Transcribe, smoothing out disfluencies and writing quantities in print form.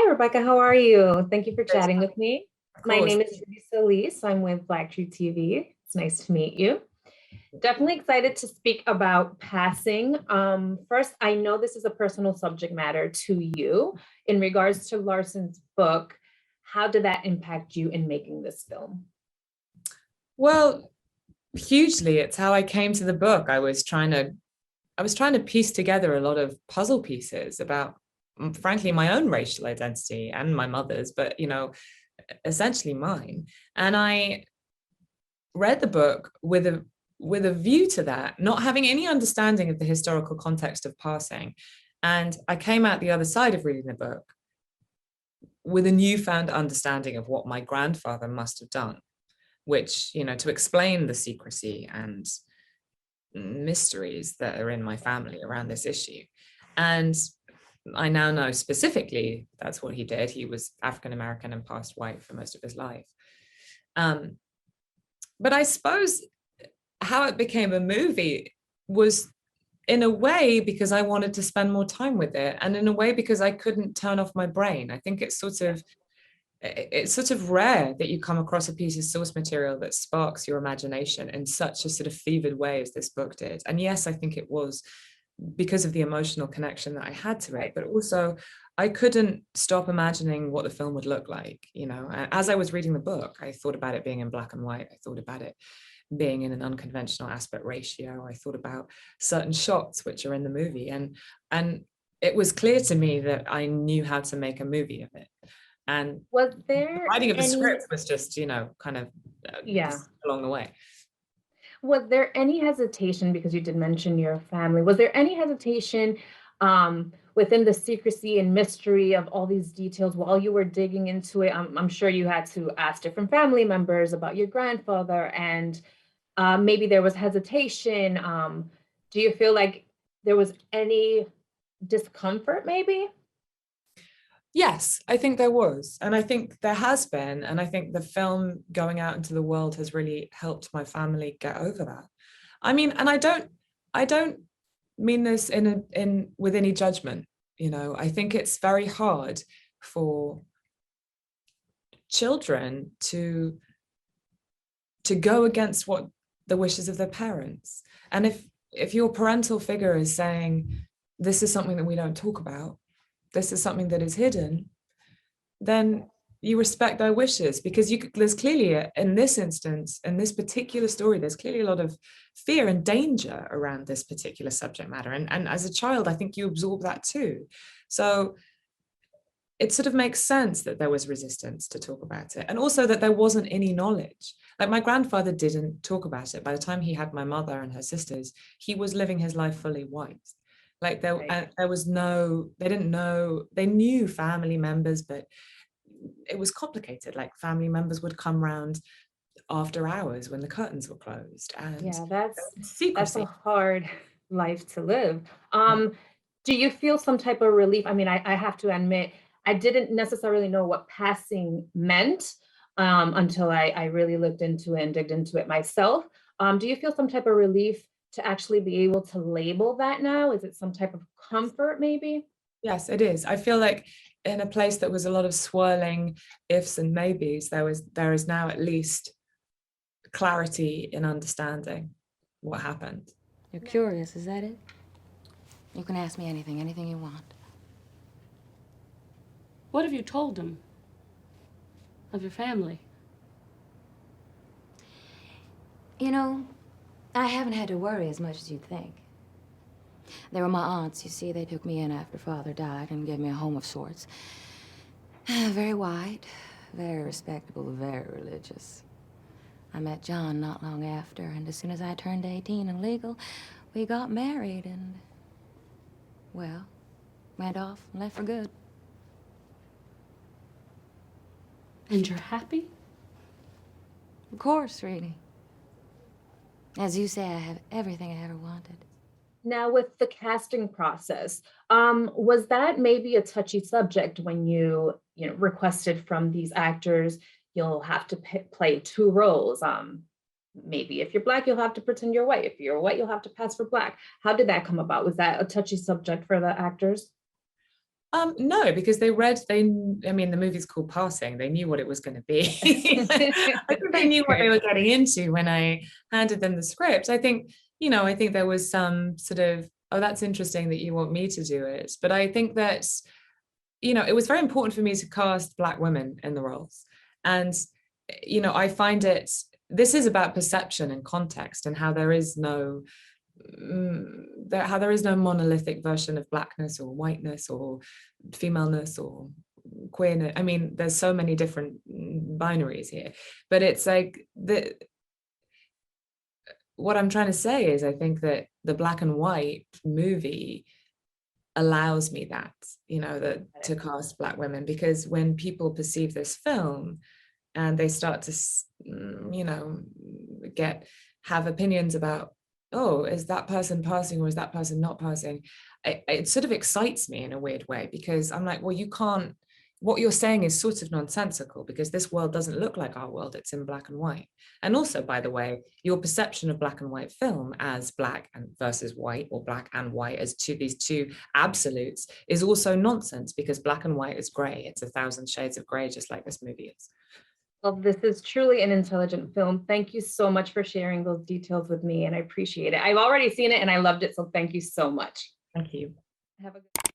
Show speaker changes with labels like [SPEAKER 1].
[SPEAKER 1] Hi, Rebecca. How are you? Thank you for
[SPEAKER 2] Great.
[SPEAKER 1] chatting with me.
[SPEAKER 2] Of
[SPEAKER 1] My
[SPEAKER 2] course.
[SPEAKER 1] name is Judith Sol. I'm with Black Tree TV. It's nice to meet you. Definitely excited to speak about passing. First, I know this is a personal subject matter to you. In regards to Larsen's book, how did that impact you in making this film?
[SPEAKER 2] Well, hugely. It's how I came to the book. I was trying to piece together a lot of puzzle pieces about, frankly, my own racial identity and my mother's, but essentially mine. And I read the book with a view to that, not having any understanding of the historical context of passing. And I came out the other side of reading the book with a newfound understanding of what my grandfather must have done, which, to explain the secrecy and mysteries that are in my family around this issue. And I now know specifically that's what he did. He was African American and passed white for most of his life. But I suppose how it became a movie was in a way because I wanted to spend more time with it, and in a way because I couldn't turn off my brain. I think it's sort of rare that you come across a piece of source material that sparks your imagination in such a sort of fevered way as this book did. And yes, I think it was because of the emotional connection that I had to it, but also I couldn't stop imagining what the film would look like. As I was reading the book, I thought about it being in black and white. I thought about it being in an unconventional aspect ratio. I thought about certain shots which are in the movie, and it was clear to me that I knew how to make a movie of it. And
[SPEAKER 1] Was
[SPEAKER 2] the
[SPEAKER 1] there
[SPEAKER 2] writing of the
[SPEAKER 1] any,
[SPEAKER 2] script was just, kind of
[SPEAKER 1] yeah,
[SPEAKER 2] along the way.
[SPEAKER 1] was there any hesitation, because you did mention your family, was there any hesitation within the secrecy and mystery of all these details while you were digging into it? I'm sure you had to ask different family members about your grandfather, and maybe there was hesitation. Do you feel like there was any discomfort, maybe?
[SPEAKER 2] Yes, I think there was. And I think there has been. And I think the film going out into the world has really helped my family get over that. I mean, and I don't mean this in with any judgment. I think it's very hard for children to go against what the wishes of their parents. And if your parental figure is saying, this is something that we don't talk about, this is something that is hidden, then you respect their wishes, because there's clearly, in this instance, in this particular story, there's clearly a lot of fear and danger around this particular subject matter. And as a child, I think you absorb that too. So it sort of makes sense that there was resistance to talk about it, and also that there wasn't any knowledge. Like, my grandfather didn't talk about it. By the time he had my mother and her sisters, he was living his life fully white. Like, there was no, they didn't know, they knew family members, but it was complicated. Like, family members would come round after hours when the curtains were closed, and
[SPEAKER 1] Yeah, that's
[SPEAKER 2] secrecy.
[SPEAKER 1] a hard life to live.
[SPEAKER 2] Yeah.
[SPEAKER 1] Do you feel some type of relief? I mean, I have to admit, I didn't necessarily know what passing meant until I really looked into it and digged into it myself. Do you feel some type of relief to actually be able to label that now? Is it some type of comfort, maybe?
[SPEAKER 2] Yes, it is. I feel like in a place that was a lot of swirling ifs and maybes, there is now at least clarity in understanding what happened.
[SPEAKER 3] You're curious, is that it? You can ask me anything you want.
[SPEAKER 4] What have you told them of your family?
[SPEAKER 3] I haven't had to worry as much as you'd think. They were my aunts, you see. They took me in after Father died and gave me a home of sorts. Very white, very respectable, very religious. I met John not long after, and as soon as I turned 18 and legal, we got married and, well, went off and left for good.
[SPEAKER 4] And you're happy?
[SPEAKER 3] Of course, Reedy. As you say, I have everything I ever wanted.
[SPEAKER 1] Now, with the casting process, was that maybe a touchy subject when you requested from these actors, you'll have to play two roles? Maybe if you're Black, you'll have to pretend you're white. If you're white, you'll have to pass for Black. How did that come about? Was that a touchy subject for the actors?
[SPEAKER 2] No, because I mean, the movie's called Passing. They knew what it was going to be. I think they knew what they were getting into when I handed them the script. I think there was some sort of, oh, that's interesting that you want me to do it. But I think that, it was very important for me to cast Black women in the roles. And, I find this is about perception and context, and how there is no monolithic version of Blackness or whiteness or femaleness or queerness. I mean, there's so many different binaries here, but it's like what I'm trying to say is, I think that the black and white movie allows me that, to cast Black women, because when people perceive this film and they start to, have opinions about, oh, is that person passing or is that person not passing? It sort of excites me in a weird way, because I'm like, well, what you're saying is sort of nonsensical, because this world doesn't look like our world, it's in black and white. And also, by the way, your perception of black and white film as black and versus white, or black and white as these two absolutes, is also nonsense, because black and white is gray. It's 1,000 shades of gray, just like this movie is.
[SPEAKER 1] Well, this is truly an intelligent film. Thank you so much for sharing those details with me, and I appreciate it. I've already seen it and I loved it, so thank you so much.
[SPEAKER 2] Thank you.
[SPEAKER 1] Have a good